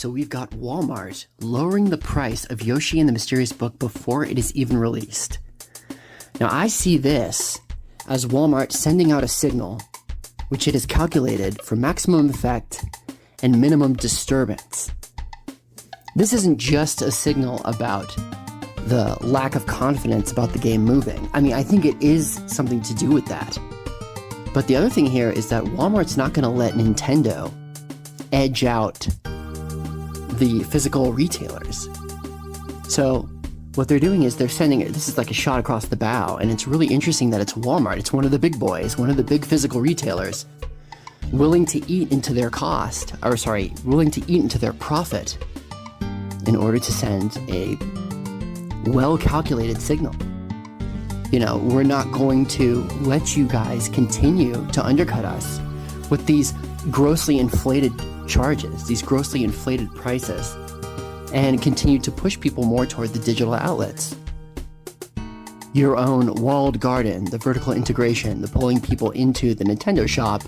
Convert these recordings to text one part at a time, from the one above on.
So we've got Walmart lowering the price of Yoshi and the Mysterious Book before it is even released. Now I see this as Walmart sending out a signal which it has calculated for maximum effect and minimum disturbance. This isn't just a signal about the lack of confidence about the game moving. I mean, I think it is something to do with that. But the other thing here is that Walmart's not going to let Nintendo edge out the physical retailers. So what they're doing is they're sending it, this is like a shot across the bow, and it's really interesting that it's Walmart. It's one of the big boys, one of the big physical retailers, willing to eat into their willing to eat into their profit in order to send a well-calculated signal. You know, we're not going to let you guys continue to undercut us with these grossly inflated charges, these grossly inflated prices, and continue to push people more toward the digital outlets. Your own walled garden, the vertical integration, the pulling people into the Nintendo shop,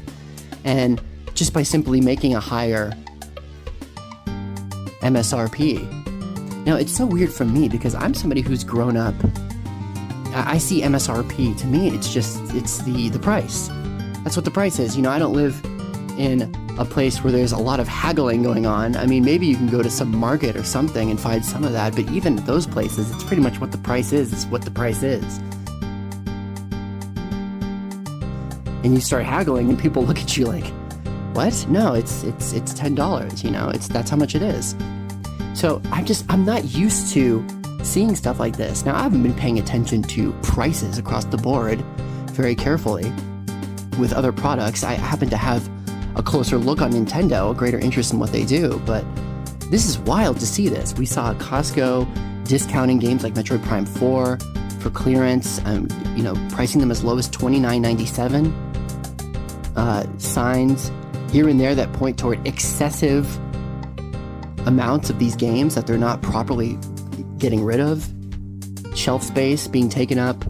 and just by simply making a higher MSRP. Now, it's so weird for me because I'm somebody who's grown up. I see MSRP, to me, it's the price. That's what the price is. You know, I don't live in a place where there's a lot of haggling going on. I mean, maybe you can go to some market or something and find some of that, but even at those places, it's pretty much what the price is. It's what the price is. And you start haggling and people look at you like, what? No, it's $10, you know, that's how much it is. So I'm not used to seeing stuff like this. Now, I haven't been paying attention to prices across the board very carefully with other products. I happen to have a closer look on Nintendo, a greater interest in what they do, but this is wild to see this. We saw Costco discounting games like Metroid Prime 4 for clearance, you know, pricing them as low as $29.97. Signs here and there that point toward excessive amounts of these games that they're not properly getting rid of, shelf space being taken up.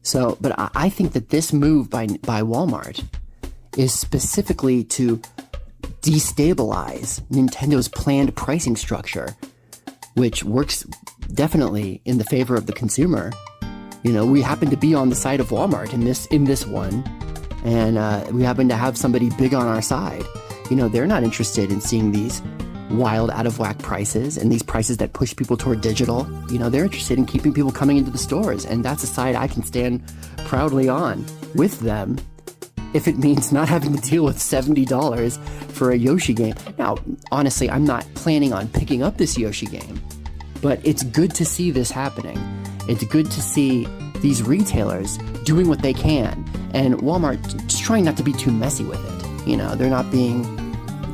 So, but I think that this move by Walmart is specifically to destabilize Nintendo's planned pricing structure, which works definitely in the favor of the consumer. You know, we happen to be on the side of Walmart in this one, and we happen to have somebody big on our side. You know, they're not interested in seeing these wild, out-of-whack prices and these prices that push people toward digital. You know, they're interested in keeping people coming into the stores, and that's a side I can stand proudly on with them if it means not having to deal with $70 for a Yoshi game. Now, honestly, I'm not planning on picking up this Yoshi game, but it's good to see this happening. It's good to see these retailers doing what they can, and Walmart just trying not to be too messy with it. You know, they're not being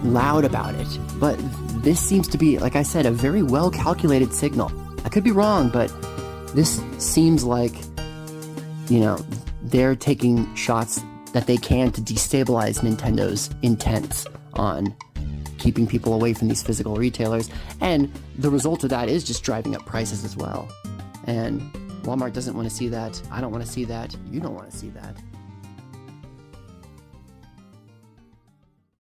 loud about it, but this seems to be, like I said, a very well-calculated signal. I could be wrong, but this seems like, you know, they're taking shots that they can to destabilize Nintendo's intents on keeping people away from these physical retailers, and the result of that is just driving up prices as well. And Walmart doesn't want to see that. I don't want to see that. You don't want to see that.